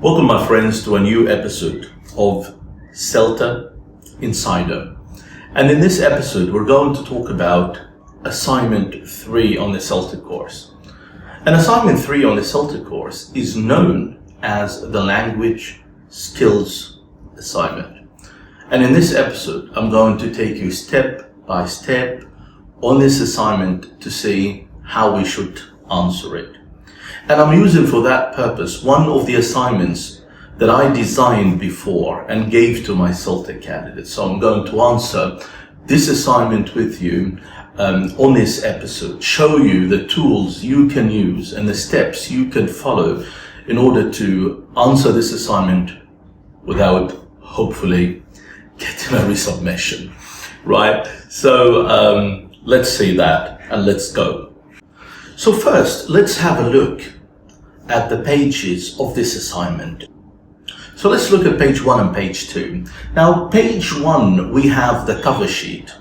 Welcome, my friends, to a new episode of CELTA Insider. And in this episode, we're going to talk about Assignment 3 on the CELTA course. And Assignment 3 on the CELTA course is known as the Language Skills Assignment. And in this episode, I'm going to take you step by step on this assignment to see how we should answer it. And I'm using for that purpose one of the assignments that I designed before and gave to my CELTA candidates. So I'm going to answer this assignment with you on this episode, show you the tools you can use and the steps you can follow in order to answer this assignment without hopefully getting a resubmission, right? So let's see that and let's go. So first, let's have a look at the pages of this assignment. So let's look at page 1 and page 2. Now, page 1, we have the cover sheet.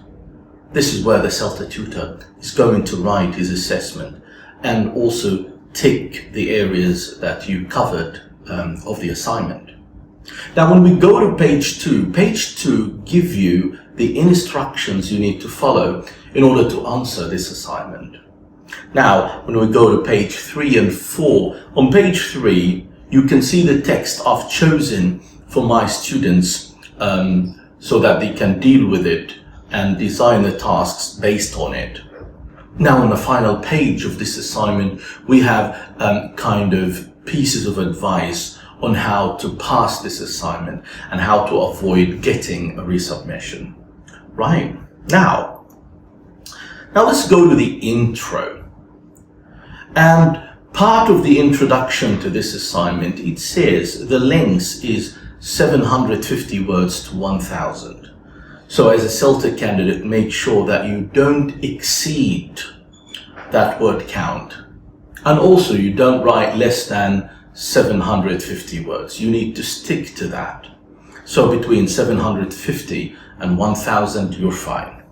This is where the CELTA tutor is going to write his assessment and also tick the areas that you covered of the assignment. Now, when we go to page 2 gives you the instructions you need to follow in order to answer this assignment. Now, when we go to page 3 and 4, on page 3, you can see the text I've chosen for my students so that they can deal with it and design the tasks based on it. Now, on the final page of this assignment, we have kind of pieces of advice on how to pass this assignment and how to avoid getting a resubmission. Right. Now let's go to the intro. And part of the introduction to this assignment, it says the length is 750 words to 1000. So as a CELTA candidate, make sure that you don't exceed that word count. And also you don't write less than 750 words. You need to stick to that. So between 750 and 1000, you're fine.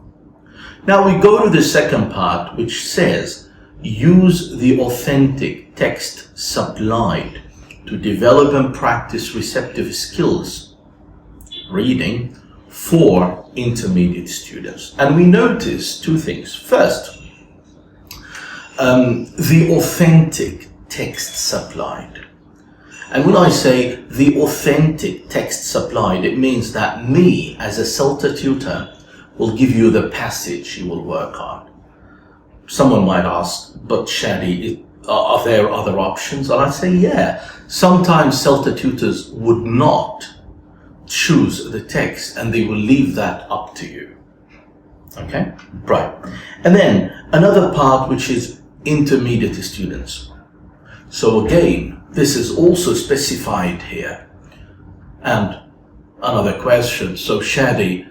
Now we go to the second part, which says, use the authentic text supplied to develop and practice receptive skills, reading, for intermediate students. And we notice two things. First, the authentic text supplied. And when I say the authentic text supplied, it means that me, as a CELTA tutor, will give you the passage you will work on. Someone might ask, but Shadi, are there other options? And I say, yeah. Sometimes CELTA tutors would not choose the text and they will leave that up to you. Okay? Right. And then another part, which is intermediate students. So again, this is also specified here. And another question, so Shadi,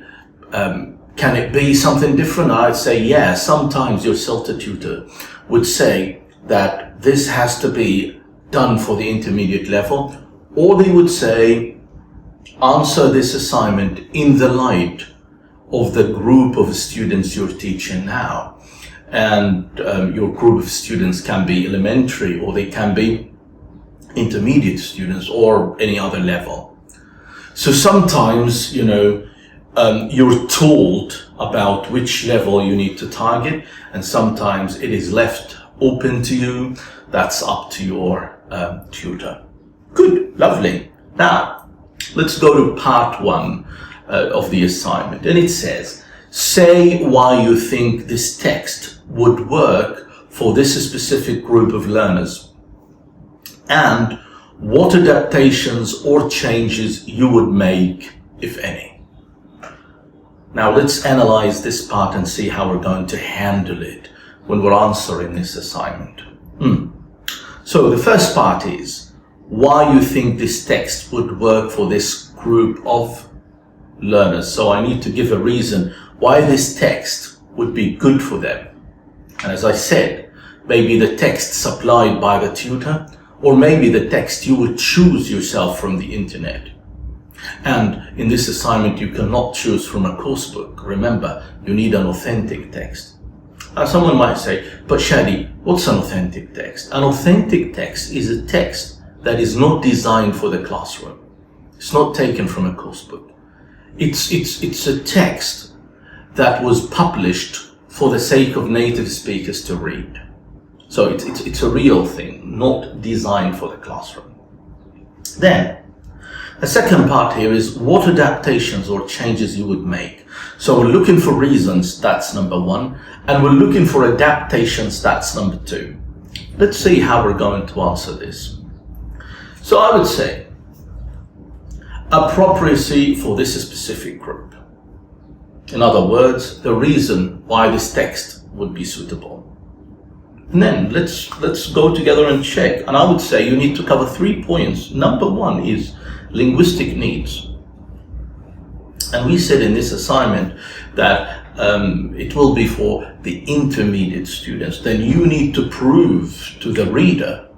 can it be something different? I'd say, yeah, sometimes your CELTA tutor would say that this has to be done for the intermediate level, or they would say, answer this assignment in the light of the group of students you're teaching now. And your group of students can be elementary, or they can be intermediate students, or any other level. So sometimes, you're told about which level you need to target, and sometimes it is left open to you. That's up to your tutor. Good, lovely. Now, let's go to part 1 of the assignment. And it says, say why you think this text would work for this specific group of learners, and what adaptations or changes you would make, if any. Now let's analyze this part and see how we're going to handle it when we're answering this assignment. So the first part is why you think this text would work for this group of learners. So I need to give a reason why this text would be good for them. And as I said, maybe the text supplied by the tutor, or maybe the text you would choose yourself from the internet. And in this assignment, you cannot choose from a course book. Remember, you need an authentic text. Now, someone might say, but Shadi, what's an authentic text? An authentic text is a text that is not designed for the classroom. It's not taken from a course book. It's a text that was published for the sake of native speakers to read. So it's a real thing, not designed for the classroom. Then, the second part here is what adaptations or changes you would make. So we're looking for reasons, that's number one, and we're looking for adaptations, that's number two. Let's see how we're going to answer this. So I would say, appropriacy for this specific group. In other words, the reason why this text would be suitable. And then let's go together and check. And I would say you need to cover 3 points. Number one is linguistic needs. And we said in this assignment that it will be for the intermediate students. Then you need to prove to the reader,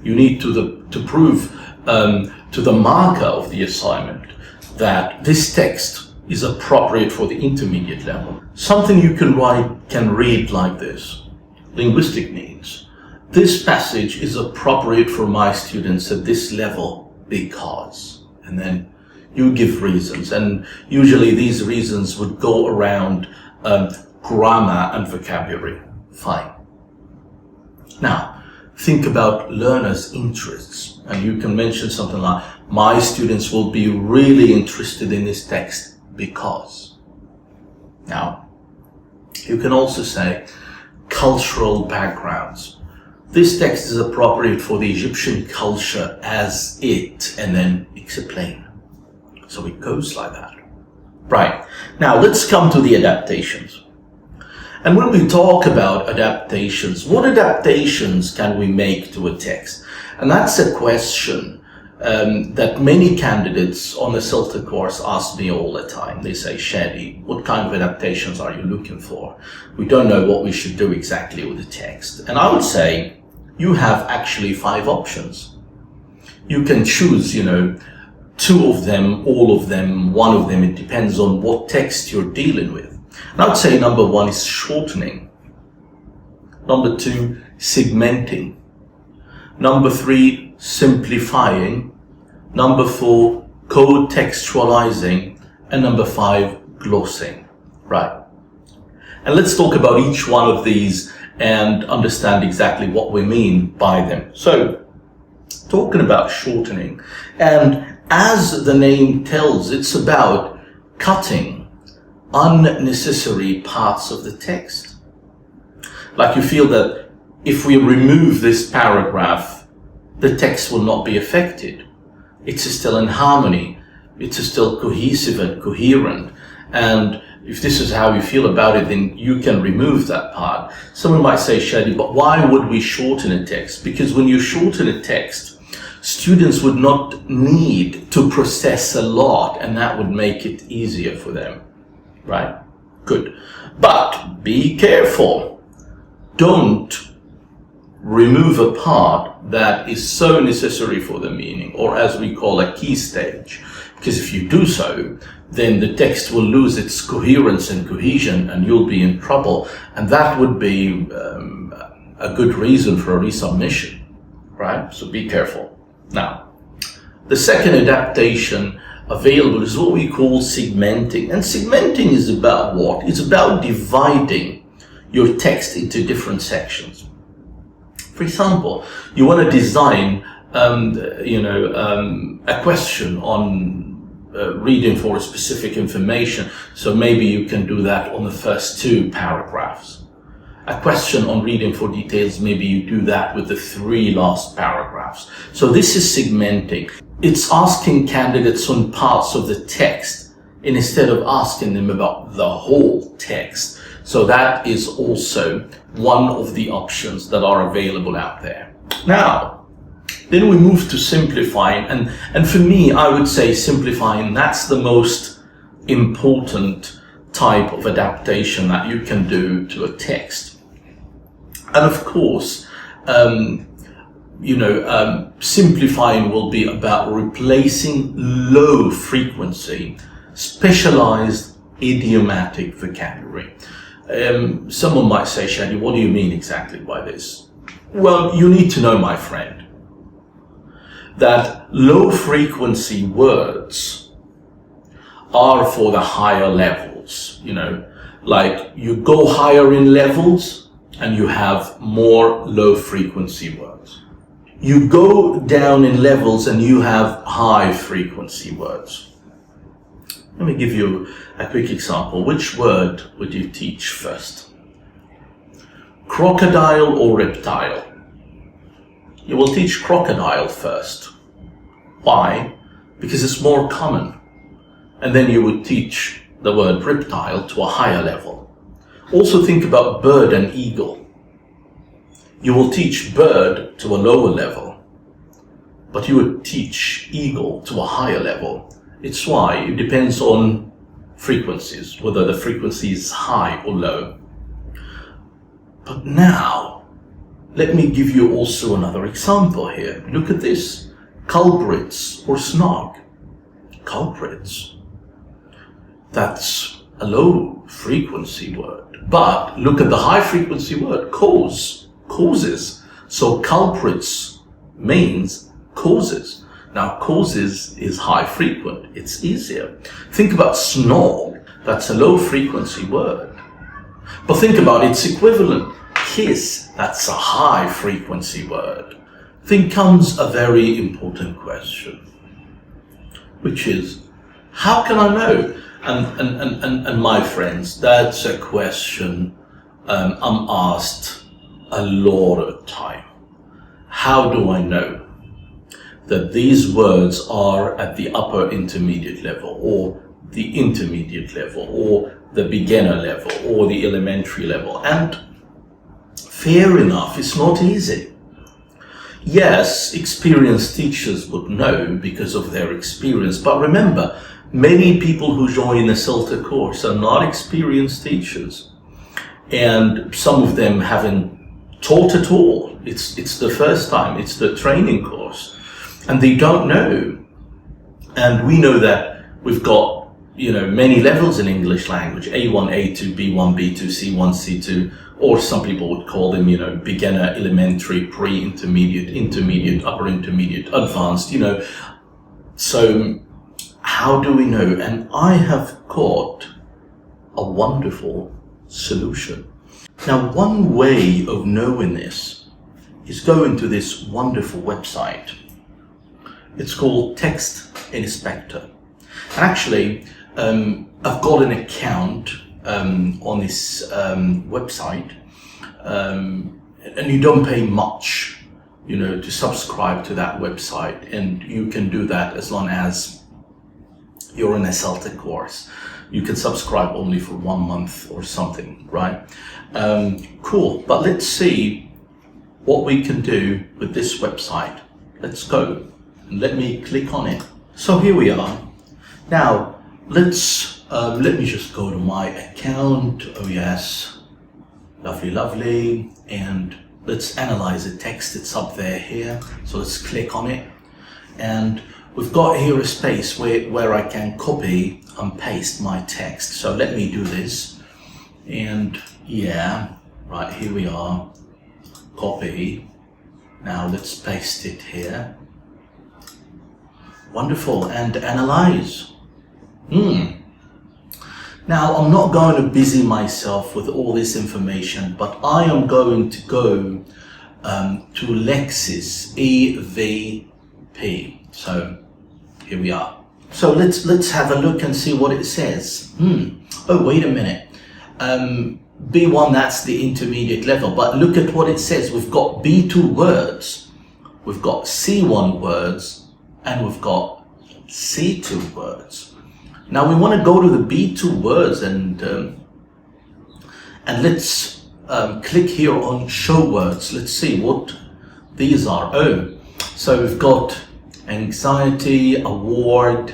you need to prove to the marker of the assignment that this text is appropriate for the intermediate level. Something you can read like this. Linguistic needs. This passage is appropriate for my students at this level because, and then you give reasons, and usually these reasons would go around grammar and vocabulary. Fine. Now, think about learners' interests, and you can mention something like, my students will be really interested in this text because. Now, you can also say, cultural backgrounds. This text is appropriate for the Egyptian culture as it, and then explain. So it goes like that. Right. Now let's come to the adaptations. And when we talk about adaptations, what adaptations can we make to a text? And that's a question that many candidates on the CELTA course ask me all the time. They say, Shadi, what kind of adaptations are you looking for? We don't know what we should do exactly with the text. And I would say you have actually 5 options. You can choose, 2 of them, all of them, 1 of them. It depends on what text you're dealing with. And I would say number 1 is shortening. Number 2, segmenting. Number 3, simplifying. Number 4, contextualizing. And number 5, glossing. Right. And let's talk about each one of these and understand exactly what we mean by them. So, talking about shortening, and as the name tells, it's about cutting unnecessary parts of the text. Like you feel that if we remove this paragraph, the text will not be affected. It's still in harmony. It's still cohesive and coherent. And if this is how you feel about it, then you can remove that part. Someone might say, Shadi, but why would we shorten a text? Because when you shorten a text, students would not need to process a lot, and that would make it easier for them. Right? Good. But be careful. Don't remove a part that is so necessary for the meaning, or as we call a key stage. Because if you do so, then the text will lose its coherence and cohesion, and you'll be in trouble. And that would be a good reason for a resubmission, right? So be careful. Now, the second adaptation available is what we call segmenting. And segmenting is about what? It's about dividing your text into different sections. For example, you want to design, a question on reading for specific information. So maybe you can do that on the first 2 paragraphs. A question on reading for details, maybe you do that with the 3 last paragraphs. So this is segmenting. It's asking candidates on parts of the text instead of asking them about the whole text. So that is also one of the options that are available out there. Now, then we move to simplifying. And for me, I would say simplifying, that's the most important type of adaptation that you can do to a text. And of course, simplifying will be about replacing low frequency, specialized idiomatic vocabulary. Someone might say, Shadi, what do you mean exactly by this? Well, you need to know, my friend. that low frequency words are for the higher levels, like you go higher in levels and you have more low frequency words. You go down in levels and you have high frequency words. Let me give you a quick example. Which word would you teach first? Crocodile or reptile? You will teach crocodile first. Why? Because it's more common. And then you would teach the word reptile to a higher level. Also think about bird and eagle. You will teach bird to a lower level, but you would teach eagle to a higher level. It's why it depends on frequencies, whether the frequency is high or low. But now, let me give you also another example here. Look at this. Culprits or snog. Culprits. That's a low frequency word. But look at the high frequency word, cause, causes. So culprits means causes. Now causes is high frequent, it's easier. Think about snog, that's a low frequency word. But think about its equivalent, kiss, that's a high frequency word. Then comes a very important question, which is, how can I know? And my friends, that's a question I'm asked a lot of time. How do I know that these words are at the upper intermediate level, or the intermediate level, or the beginner level, or the elementary level? And fair enough, it's not easy. Yes, experienced teachers would know because of their experience, but remember, many people who join a CELTA course are not experienced teachers, and some of them haven't taught at all. It's the first time, it's the training course, and they don't know. And we know that we've got, many levels in English language, A1, A2, B1, B2, C1, C2, or some people would call them, beginner, elementary, pre-intermediate, intermediate, upper intermediate, advanced, So how do we know? And I have got a wonderful solution. Now, one way of knowing this is going to this wonderful website. It's called Text Inspector. And actually, I've got an account on this website, and you don't pay much, to subscribe to that website, and you can do that as long as you're in a CELTA course. You can subscribe only for 1 month or something, right? Cool, but let's see what we can do with this website. Let's go. Let me click on it. So here we are. Now, let me just go to my account. Oh yes, lovely, lovely. And let's analyze the text. It's up there here. So let's click on it. And we've got here a space where I can copy and paste my text. So let me do this. And yeah, right, here we are. Copy. Now let's paste it here. Wonderful. And analyze. Now, I'm not going to busy myself with all this information, but I am going to go to Lexis EVP. So here we are. So let's have a look and see what it says. Oh, wait a minute. B1, that's the intermediate level, but look at what it says. We've got B2 words, we've got C1 words, and we've got C2 words. Now we want to go to the B2 words and let's click here on show words. Let's see what these are. Oh, so we've got anxiety, award,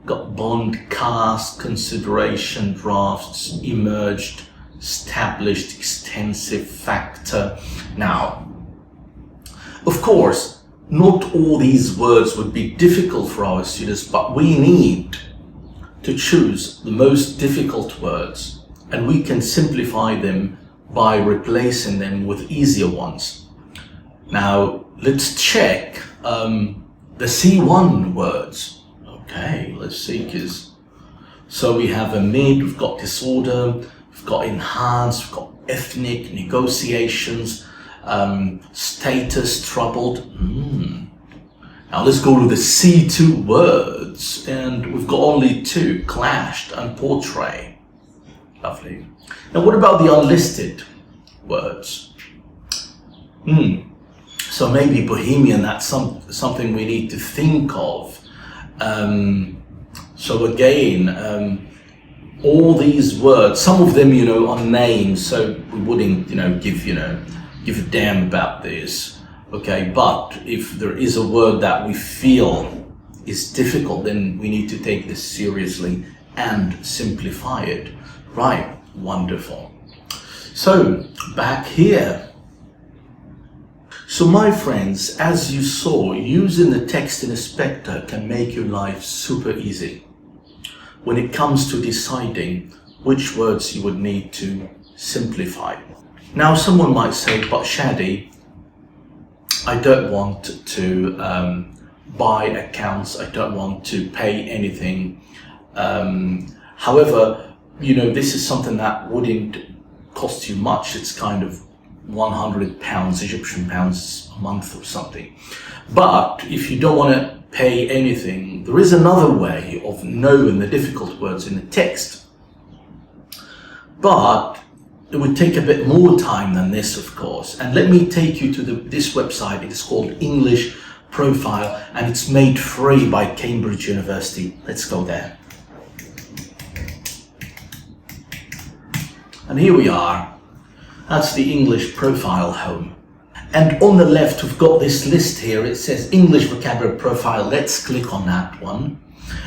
got bond, cast, consideration, drafts, emerged, established, extensive, factor. Now, of course, not all these words would be difficult for our students, but we need to choose the most difficult words, and we can simplify them by replacing them with easier ones. Now, let's check the C1 words. Okay, let's see, so we have amid, we've got disorder, we've got enhanced, we've got ethnic, negotiations, status, troubled. Now let's go to the C2 words, and we've got only 2, clashed and portray. Lovely. Now what about the unlisted words? So maybe bohemian, that's something we need to think of. So again, all these words, some of them, are names, so we wouldn't, give a damn about this. Okay, but if there is a word that we feel is difficult, then we need to take this seriously and simplify it. Right, wonderful. So, back here. So my friends, as you saw, using the text inspector can make your life super easy when it comes to deciding which words you would need to simplify. Now someone might say, but Shadi, I don't want to buy accounts, I don't want to pay anything. However, this is something that wouldn't cost you much. It's kind of £100, Egyptian pounds a month or something. But if you don't want to pay anything, there is another way of knowing the difficult words in the text. But it would take a bit more time than this, of course. And let me take you to this website. It's called English Profile, and it's made free by Cambridge University. Let's go there. And here we are. That's the English Profile home. And on the left, we've got this list here. It says English Vocabulary Profile. Let's click on that one.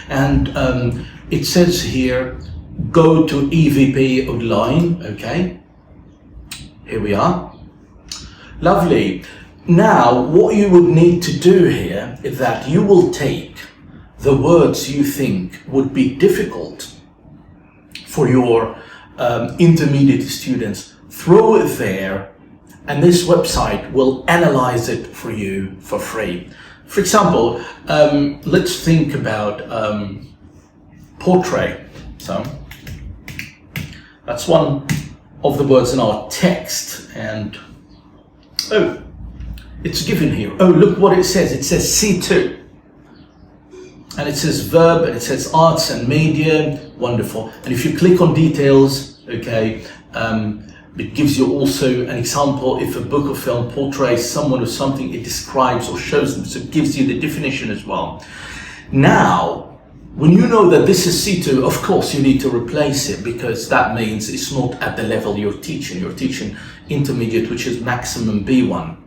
And it says here, go to EVP online. Okay. Here we are. Lovely. Now, what you would need to do here is that you will take the words you think would be difficult for your intermediate students, throw it there, and this website will analyze it for you for free. For example, let's think about portrait. So that's one of the words in our text, and it's given here. Oh, look what it says. It says C2. And it says verb, and it says arts and media. Wonderful. And if you click on details, okay, it gives you also an example. If a book or film portrays someone or something, it describes or shows them. So it gives you the definition as well. Now, when you know that this is C2, of course you need to replace it, because that means it's not at the level you're teaching. You're teaching intermediate, which is maximum B1,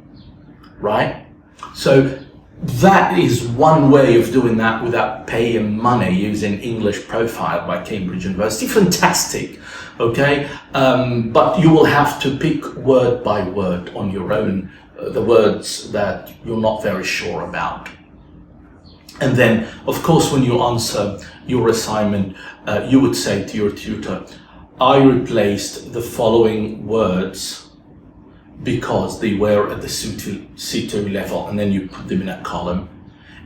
right? So that is one way of doing that without paying money, using English Profile by Cambridge University. Fantastic, okay? But you will have to pick word by word on your own, the words that you're not very sure about. And then, of course, when you answer your assignment, you would say to your tutor, I replaced the following words because they were at the C2 level, and then you put them in a column.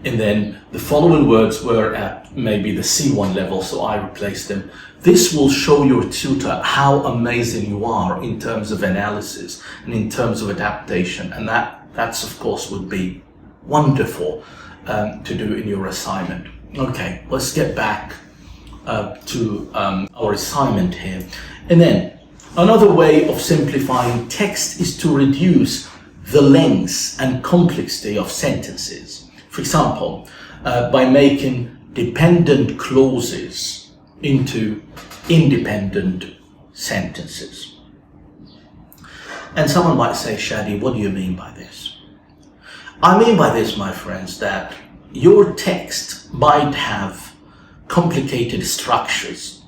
And then the following words were at maybe the C1 level, so I replaced them. This will show your tutor how amazing you are in terms of analysis and in terms of adaptation. And that's of course would be wonderful to do in your assignment. Okay, let's get back to our assignment here. And then another way of simplifying text is to reduce the length and complexity of sentences. For example, by making dependent clauses into independent sentences. And someone might say, Shadi, what do you mean by this? I mean by this, my friends, that your text might have complicated structures.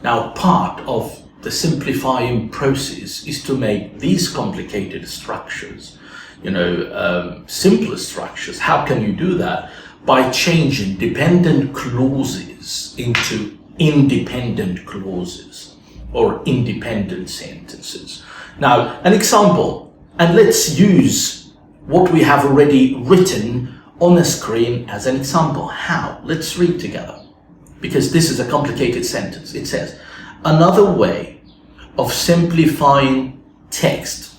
Now, part of the simplifying process is to make these complicated structures, simpler structures. How can you do that? By changing dependent clauses into independent clauses or independent sentences. Now, an example, and let's use what we have already written on the screen as an example. How? Let's read together, because this is a complicated sentence. It says, another way of simplifying text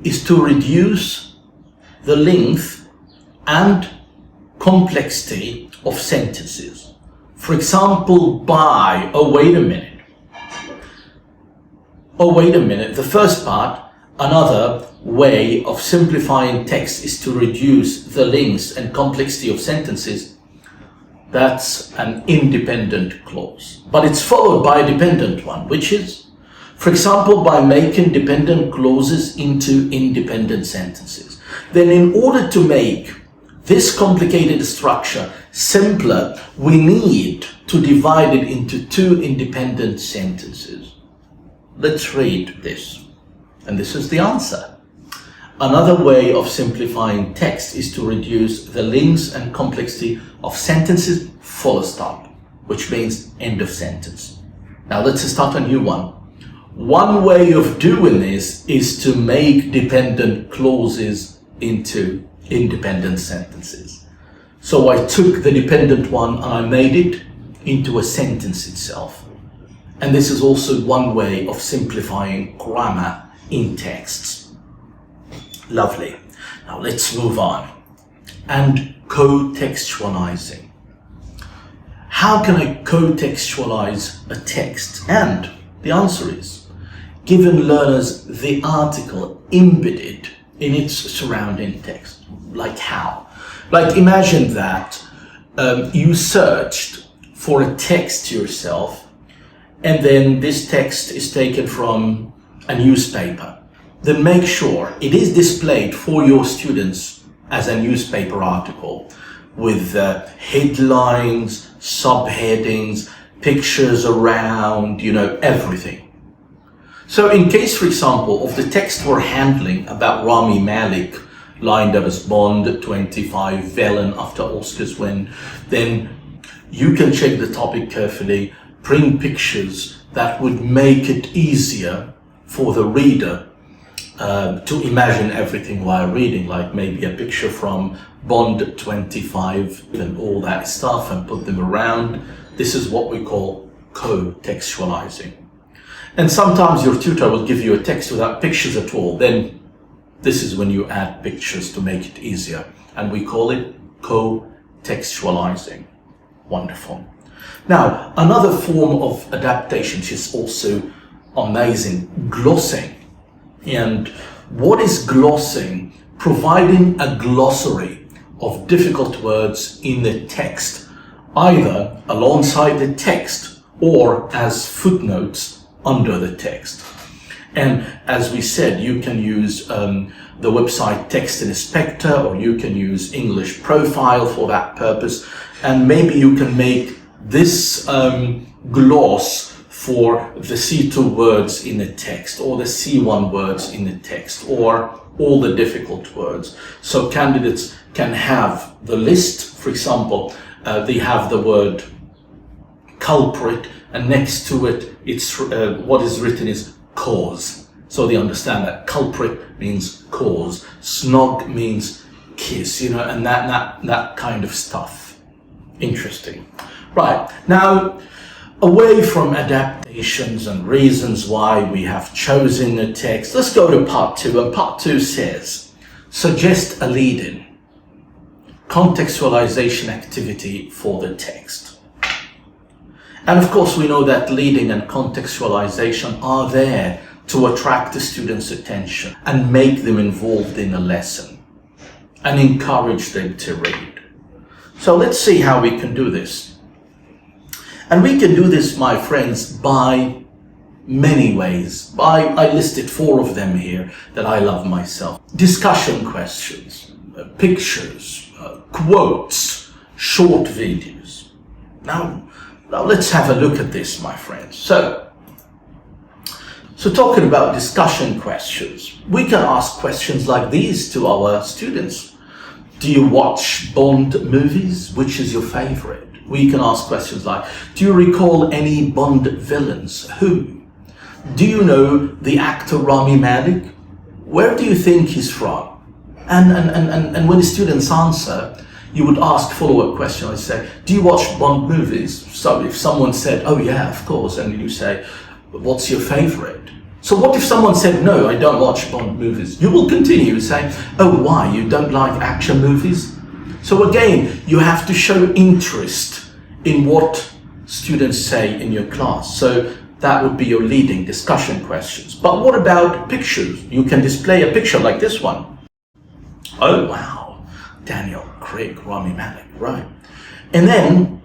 is to reduce the length and complexity of sentences. For example, by, oh wait a minute, the first part, another way of simplifying text is to reduce the length and complexity of sentences. That's an independent clause, but it's followed by a dependent one, which is, for example, by making dependent clauses into independent sentences. Then in order to make this complicated structure simpler, we need to divide it into two independent sentences. Let's read this. And this is the answer. Another way of simplifying text is to reduce the length and complexity of sentences, full stop, which means end of sentence. Now let's start a new one. One way of doing this is to make dependent clauses into independent sentences. So I took the dependent one and I made it into a sentence itself. And this is also one way of simplifying grammar in texts. Lovely. Now let's move on. And contextualizing. How can I contextualize a text? And the answer is, giving learners the article embedded in its surrounding text. Like how? Like imagine that you searched for a text yourself, and then this text is taken from a newspaper. Then make sure it is displayed for your students as a newspaper article with headlines, subheadings, pictures around, everything. So in case, for example, of the text we're handling about Rami Malek, lined up as Bond 25 villain after Oscar's win, then you can check the topic carefully, bring pictures that would make it easier for the reader to imagine everything while reading, like maybe a picture from Bond 25 and all that stuff, and put them around. This is what we call contextualizing. And sometimes your tutor will give you a text without pictures at all. Then this is when you add pictures to make it easier. And we call it contextualizing. Wonderful. Now, another form of adaptation is also amazing, glossing. And what is glossing? Providing a glossary of difficult words in the text, either alongside the text or as footnotes under the text. And as we said, you can use the website Text Inspector, or you can use English Profile for that purpose. And maybe you can make this gloss for the C2 words in the text, or the C1 words in the text, or all the difficult words. So candidates can have the list. For example, they have the word culprit, and next to it, it's what is written is cause. So they understand that culprit means cause, snog means kiss, and that kind of stuff. Interesting. Right, now, away from adaptations and reasons why we have chosen a text, let's go to part 2. And part 2 says, suggest a lead-in, contextualization activity for the text. And of course, we know that leading and contextualization are there to attract the students' attention and make them involved in a lesson and encourage them to read. So let's see how we can do this. And we can do this, my friends, by many ways. I listed 4 of them here that I love myself. Discussion questions, pictures, quotes, short videos. Now let's have a look at this, my friends. So talking about discussion questions, we can ask questions like these to our students. Do you watch Bond movies? Which is your favorite? We can ask questions like, do you recall any Bond villains? Who? Do you know the actor Rami Malek? Where do you think he's from? And when the students answer, you would ask follow-up questions. I say, do you watch Bond movies? So if someone said, oh yeah, of course, and you say, what's your favorite? So what if someone said, no, I don't watch Bond movies? You will continue saying, oh, why? You don't like action movies? So again, you have to show interest in what students say in your class. So that would be your leading discussion questions. But what about pictures? You can display a picture like this one. Oh, wow. Daniel Craig, Rami Malek, right. And then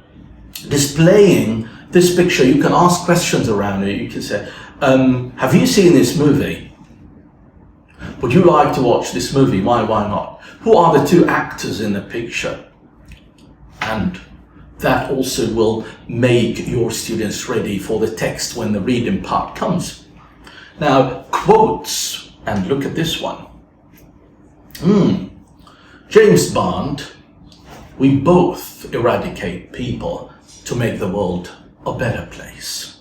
displaying this picture, you can ask questions around it. You can say, have you seen this movie? Would you like to watch this movie? Why not? Who are the two actors in the picture? And that also will make your students ready for the text when the reading part comes. Now, quotes, and look at this one. James Bond, we both eradicate people to make the world a better place.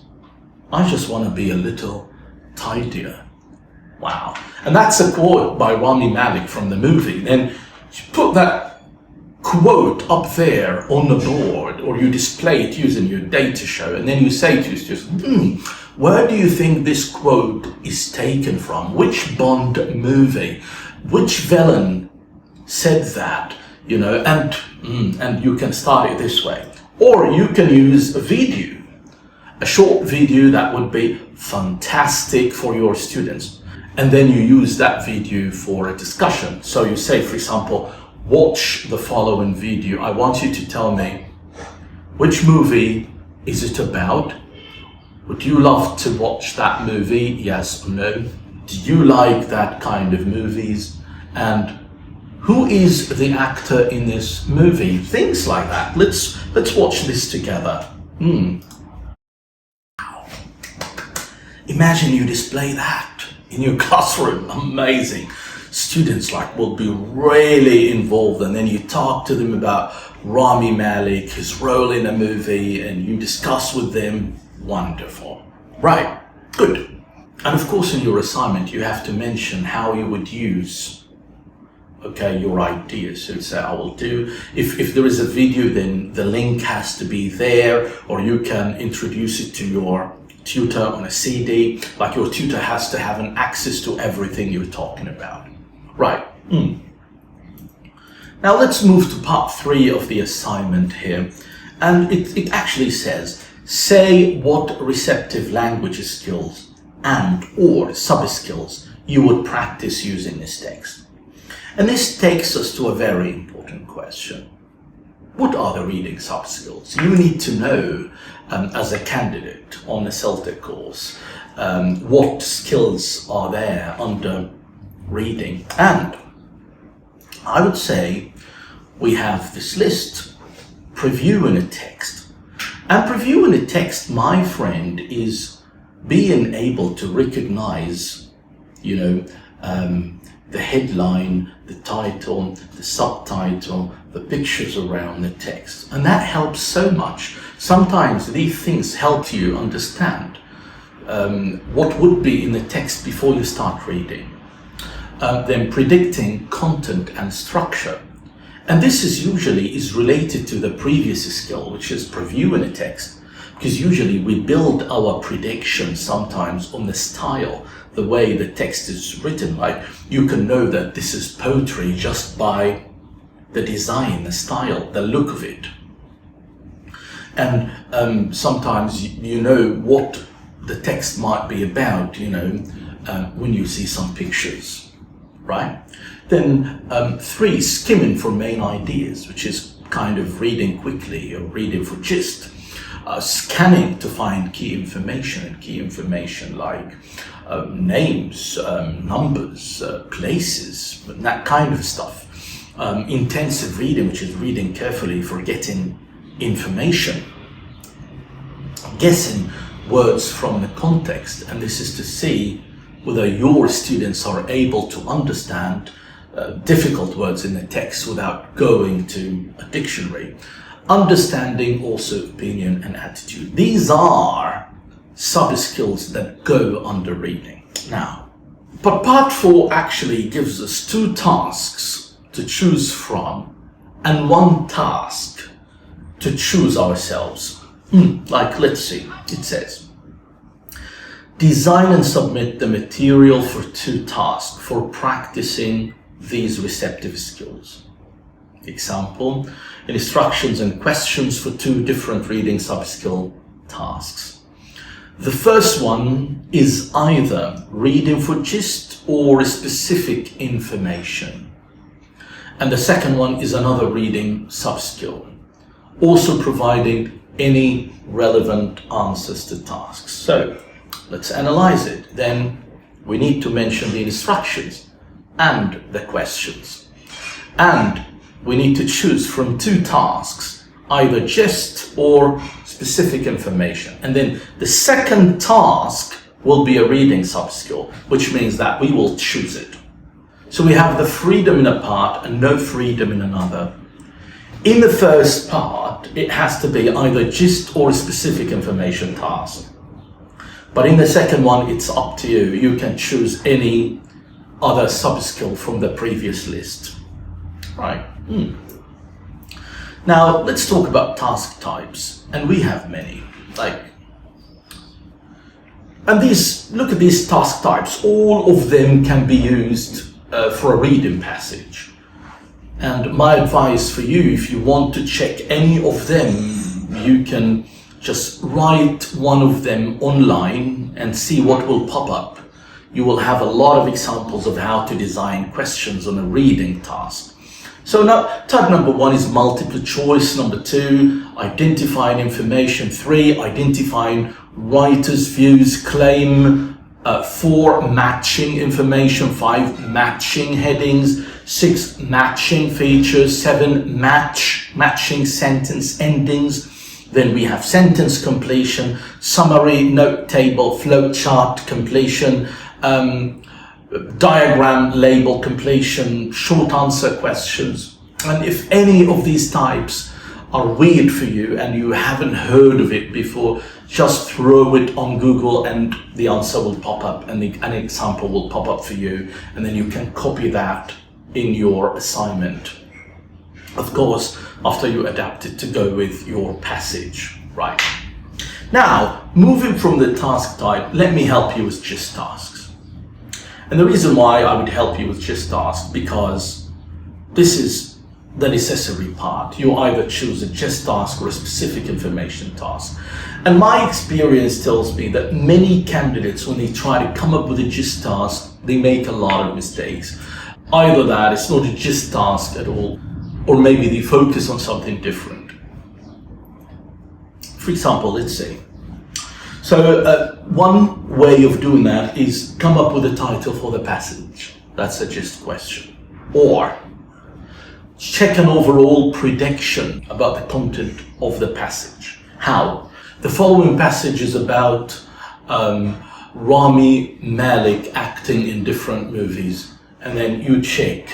I just want to be a little tidier. Wow. And that's a quote by Rami Malek from the movie. Then you put that quote up there on the board, or you display it using your data show, and then you say to your students, where do you think this quote is taken from? Which Bond movie? Which villain said that? You know, and you can start it this way. Or you can use a video. A short video that would be fantastic for your students. And then you use that video for a discussion. So you say, for example, watch the following video. I want you to tell me, which movie is it about? Would you love to watch that movie? Yes or no? Do you like that kind of movies? And who is the actor in this movie? Things like that. Let's watch this together. Imagine you display that in your classroom. Amazing. Students will be really involved, and then you talk to them about Rami Malek, his role in a movie, and you discuss with them. Wonderful. Right. Good. And of course, in your assignment, you have to mention how you would use your ideas. So say, I will do, if there is a video, then the link has to be there, or you can introduce it to your tutor on a CD, like your tutor has to have an access to everything you're talking about. Right. Now let's move to part 3 of the assignment here. And it actually says, say what receptive language skills and or subskills you would practice using this text. And this takes us to a very important question. What are the reading subskills? You need to know, as a candidate on a CELTA course, what skills are there under reading. And I would say we have this list, previewing a text. And previewing a text, my friend, is being able to recognize, the headline, the title, the subtitle, the pictures around the text. And that helps so much. Sometimes these things help you understand what would be in the text before you start reading. Then predicting content and structure. And this is usually related to the previous skill, which is previewing a text. Because usually we build our predictions sometimes on the style, the way the text is written. Like you can know that this is poetry just by the design, the style, the look of it. And sometimes you know what the text might be about, when you see some pictures, right? Then 3, skimming for main ideas, which is kind of reading quickly or reading for gist. Scanning to find key information like names, numbers, places, that kind of stuff. Intensive reading, which is reading carefully for getting information. Guessing words from the context, and this is to see whether your students are able to understand difficult words in the text without going to a dictionary. Understanding also opinion and attitude. These are sub-skills that go under reading. Now, But part 4 actually gives us 2 tasks to choose from and 1 task to choose ourselves. Like, let's see, it says, design and submit the material for 2 tasks for practicing these receptive skills. Example, instructions and questions for 2 different reading subskill tasks. The first one is either reading for gist or specific information. And the second one is another reading subskill, also providing any relevant answers to tasks. So let's analyze it. Then we need to mention the instructions and the questions. And we need to choose from 2 tasks, either gist or specific information. And then the second task will be a reading subskill, which means that we will choose it. So we have the freedom in a part and no freedom in another. In the first part, it has to be either gist or a specific information task. But in the second one, it's up to you. You can choose any other subskill from the previous list. Right. Now let's talk about task types, and we have many. Look at these task types. All of them can be used for a reading passage. And my advice for you, if you want to check any of them, you can just write one of them online and see what will pop up. You will have a lot of examples of how to design questions on a reading task. So now, type number 1 is multiple choice. Number 2, identifying information. 3, identifying writer's views, claim. 4, matching information. 5, matching headings. 6, matching features. 7, matching sentence endings. Then we have sentence completion, summary, note table, flowchart completion, diagram label completion, short answer questions. And if any of these types are weird for you and you haven't heard of it before, just throw it on Google and the answer will pop up and an example will pop up for you, and then you can copy that in your assignment. Of course, after you adapt it to go with your passage, right? Now, moving from the task type, let me help you with gist tasks. And the reason why I would help you with gist tasks, because this is the necessary part. You either choose a gist task or a specific information task. And my experience tells me that many candidates, when they try to come up with a gist task, they make a lot of mistakes. Either that it's not a gist task at all, or maybe they focus on something different. For example, let's say. So one way of doing that is come up with a title for the passage. That's a gist question. Or check an overall prediction about the content of the passage. How? The following passage is about Rami Malek acting in different movies, and then you check,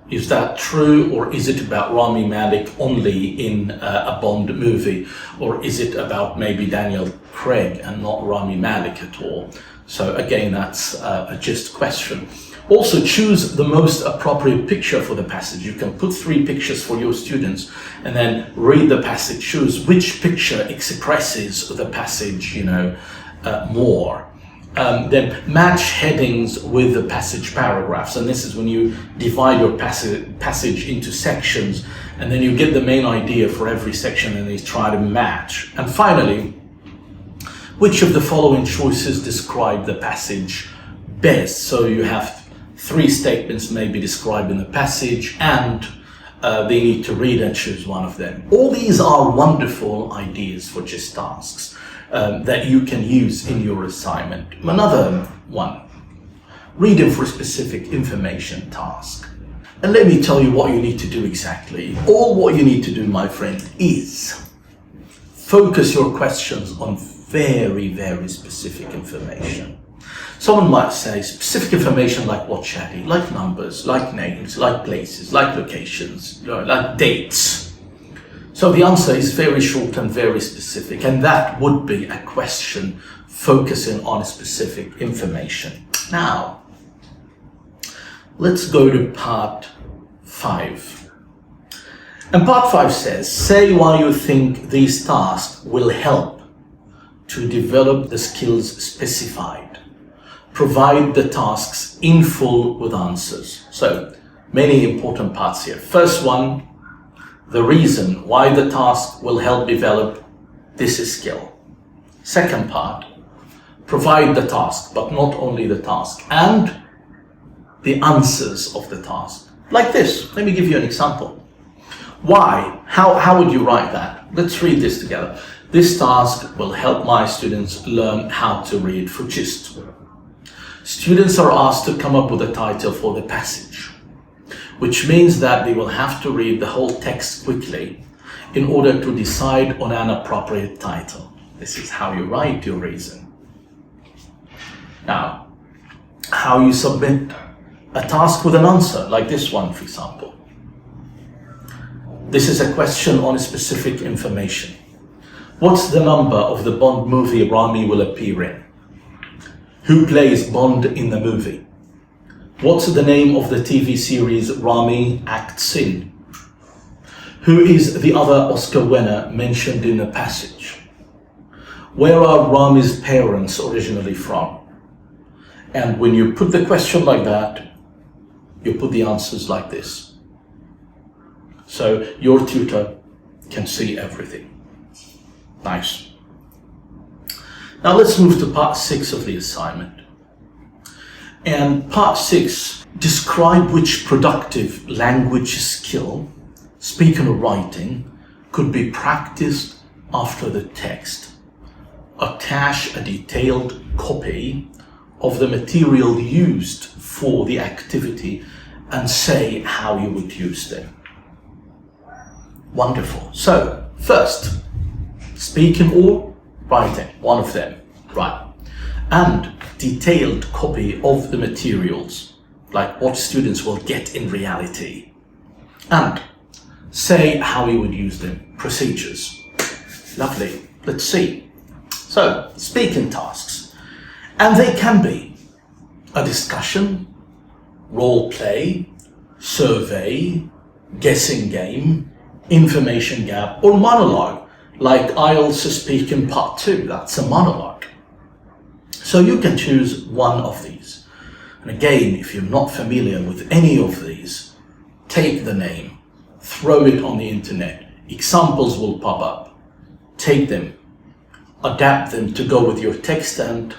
is that true, or is it about Rami Malek only in a Bond movie, or is it about maybe Daniel Craig and not Rami Malek at all? So again, that's a gist question. Also, choose the most appropriate picture for the passage. You can put 3 pictures for your students and then read the passage. Choose which picture expresses the passage, more. Then match headings with the passage paragraphs. And this is when you divide your passage into sections, and then you get the main idea for every section and you try to match. And finally, which of the following choices describe the passage best? So you have 3 statements maybe describing the passage, and they need to read and choose one of them. All these are wonderful ideas for gist tasks that you can use in your assignment. Another one, reading for a specific information task. And let me tell you what you need to do exactly. All what you need to do, my friend, is focus your questions on very, very specific information. Someone might say specific information like what, Shadi? Like numbers, like names, like places, like locations, like dates. So the answer is very short and very specific, and that would be a question focusing on specific information. Now, Let's go to part 5. And part 5 says, say why you think these tasks will help to develop the skills specified. Provide the tasks in full with answers. So, many important parts here. First one, the reason why the task will help develop this skill. Second part, provide the task, but not only the task, and the answers of the task. Like this, let me give you an example. Why? How would you write that? Let's read this together. This task will help my students learn how to read for gist. Students are asked to come up with a title for the passage, which means that they will have to read the whole text quickly in order to decide on an appropriate title. This is how you write your reason. Now, how you submit a task with an answer, like this one, for example. This is a question on specific information. What's the number of the Bond movie Rami will appear in? Who plays Bond in the movie? What's the name of the TV series Rami acts in? Who is the other Oscar winner mentioned in the passage? Where are Rami's parents originally from? And when you put the question like that, you put the answers like this. So your tutor can see everything. Nice. Now let's move to part 6 of the assignment. And part 6, describe which productive language skill, speaking or writing, could be practiced after the text. Attach a detailed copy of the material used for the activity and say how you would use them. Wonderful. So, first, speaking or writing, one of them, right? And detailed copy of the materials, like what students will get in reality. And say how you would use them, procedures. Lovely. Let's see. So, speaking tasks. And they can be a discussion, role play, survey, guessing game, information gap, or monologue, like IELTS Speaking Part 2, that's a monologue. So you can choose one of these. And again, if you're not familiar with any of these, take the name, throw it on the internet, examples will pop up, take them, adapt them to go with your text, and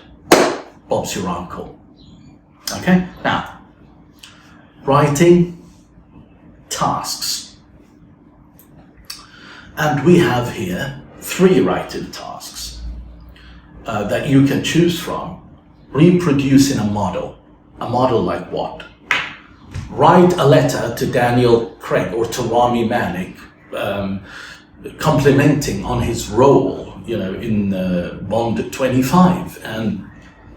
Bob's your uncle. Okay, now, writing tasks. And we have here 3 writing tasks that you can choose from. Reproducing a model. A model like what? Write a letter to Daniel Craig or to Rami Malek, complimenting on his role, in Bond 25, and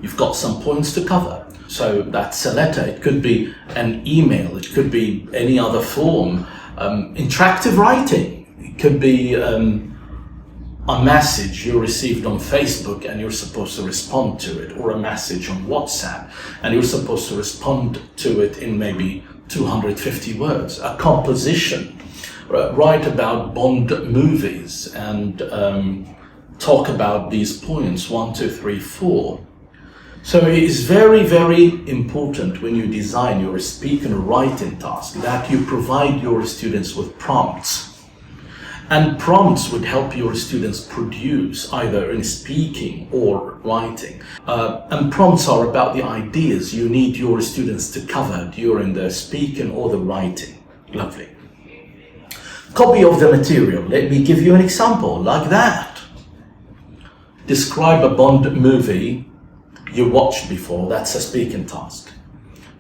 you've got some points to cover. So that's a letter. It could be an email. It could be any other form. Interactive writing. It could be a message you received on Facebook and you're supposed to respond to it, or a message on WhatsApp and you're supposed to respond to it in maybe 250 words. A composition. Write about Bond movies and talk about these points, 1, 2, 3, 4. So it is very, very important when you design your speaking or writing task that you provide your students with prompts. And prompts would help your students produce either in speaking or writing. And prompts are about the ideas you need your students to cover during the speaking or the writing. Lovely. Copy of the material. Let me give you an example like that. Describe a Bond movie you watched before. That's a speaking task.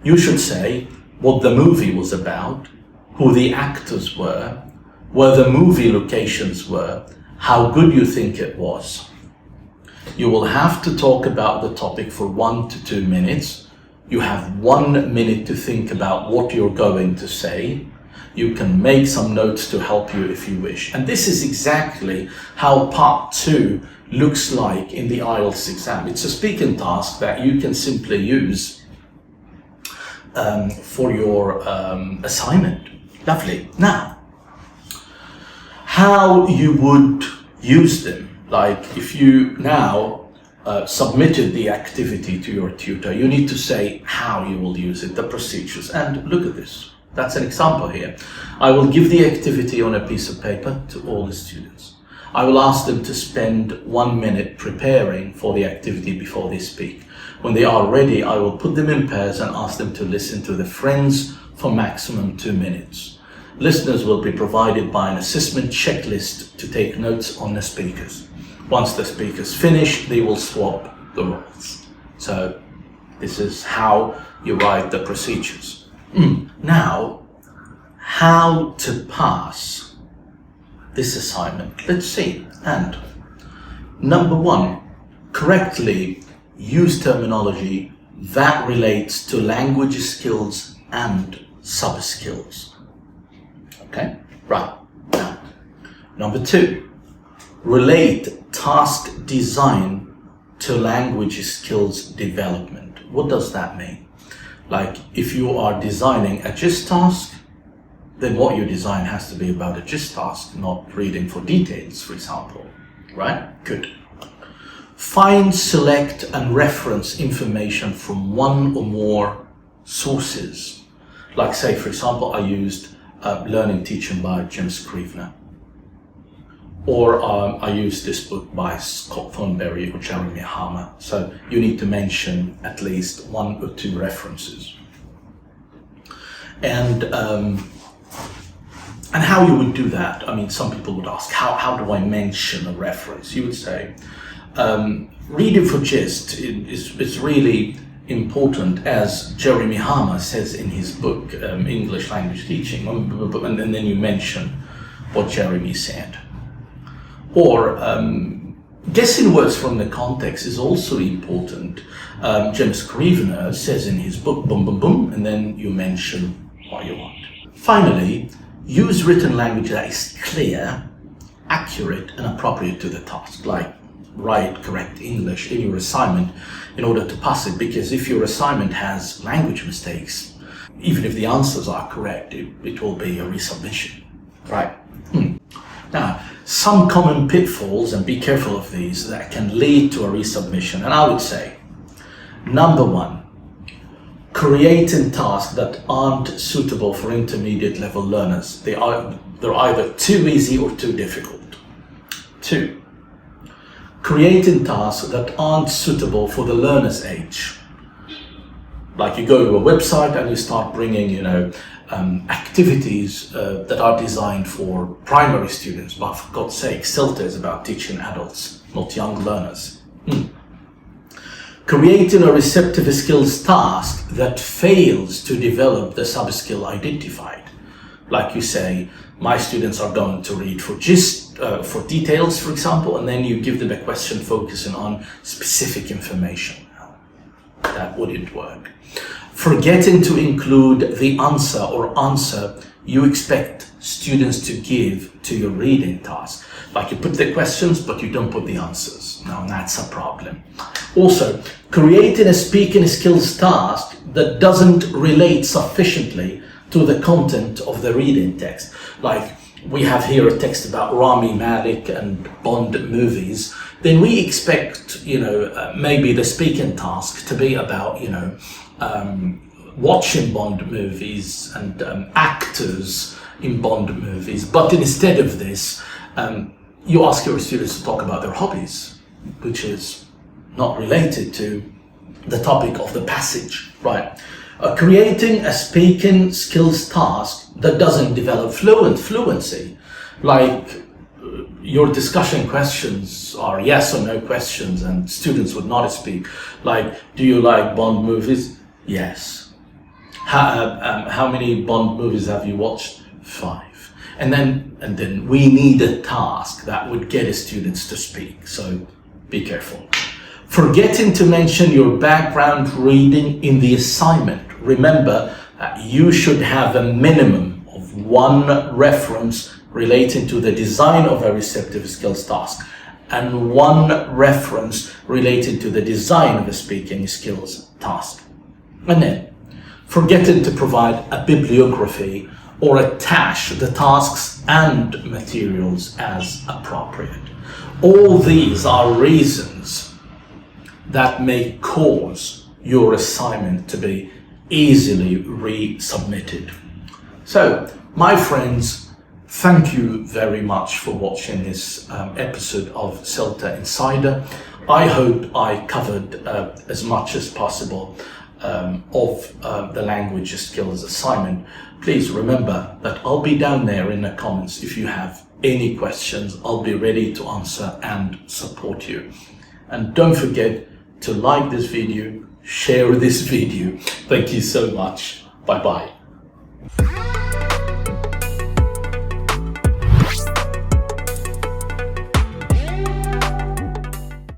You should say what the movie was about, who the actors were, where the movie locations were, how good you think it was. You will have to talk about the topic for 1 to 2 minutes. You have 1 minute to think about what you're going to say. You can make some notes to help you if you wish. And this is exactly how part 2 looks like in the IELTS exam. It's a speaking task that you can simply use for your assignment. Lovely. Now, how you would use them. Like if you now submitted the activity to your tutor, you need to say how you will use it, the procedures. And look at this. That's an example here. I will give the activity on a piece of paper to all the students. I will ask them to spend 1 minute preparing for the activity before they speak. When they are ready, I will put them in pairs and ask them to listen to the friends for maximum 2 minutes. Listeners will be provided by an assessment checklist to take notes on the speakers. Once the speakers finish, they will swap the roles. So this is how you write the procedures. Now, how to pass this assignment? Let's see. And number 1, correctly use terminology that relates to language skills and subskills. Okay, right. Now, number 2, relate task design to language skills development. What does that mean? Like if you are designing a GIST task, then what you design has to be about a GIST task, not reading for details, for example, right? Good. Find, select, and reference information from one or more sources. Like say, for example, I used Learning Teaching by Jim Scrivener. Or I used this book by Scott Thornberry or Jeremy Harmer. So you need to mention at least 1 or 2 references. And how you would do that? I mean, some people would ask, how do I mention a reference? You would say, reading for GIST is really important, as Jeremy Harmer says in his book, English Language Teaching, and then you mention what Jeremy said. Or guessing words from the context is also important. James Scrivener says in his book, boom, boom, boom, and then you mention what you want. Finally, use written language that is clear, accurate, and appropriate to the task. Like write correct English in your assignment in order to pass it, because if your assignment has language mistakes, even if the answers are correct, it will be a resubmission, right? Now, some common pitfalls, and be careful of these, that can lead to a resubmission. And I would say, number 1, creating tasks that aren't suitable for intermediate level learners. They're either too easy or too difficult. 2, creating tasks that aren't suitable for the learner's age. Like you go to a website and you start bringing, activities that are designed for primary students, but for God's sake, CELTA is about teaching adults, not young learners. Creating a receptive skills task that fails to develop the subskill identified. Like you say, my students are going to read for GIST, for details, for example, and then you give them a question focusing on specific information. That wouldn't work. Forgetting to include the answer you expect students to give to your reading task. Like you put the questions, but you don't put the answers. Now that's a problem. Also, creating a speaking skills task that doesn't relate sufficiently to the content of the reading text. Like we have here a text about Rami Malek and Bond movies. Then we expect, maybe the speaking task to be about, watching Bond movies and actors in Bond movies. But instead of this, you ask your students to talk about their hobbies, which is not related to the topic of the passage, right? Creating a speaking skills task that doesn't develop fluency, like your discussion questions are yes or no questions and students would not speak. Like, do you like Bond movies? Yes. How many Bond movies have you watched? 5. And then we need a task that would get the students to speak. So be careful. Forgetting to mention your background reading in the assignment. Remember that you should have a minimum of 1 reference relating to the design of a receptive skills task and 1 reference related to the design of a speaking skills task. And then forgetting to provide a bibliography or attach the tasks and materials as appropriate. All these are reasons that may cause your assignment to be easily resubmitted. So, my friends, thank you very much for watching this episode of CELTA Insider. I hope I covered as much as possible of the language skills assignment. Please remember that I'll be down there in the comments if you have any questions. I'll be ready to answer and support you. And don't forget to like this video, share this video. Thank you so much. Bye bye.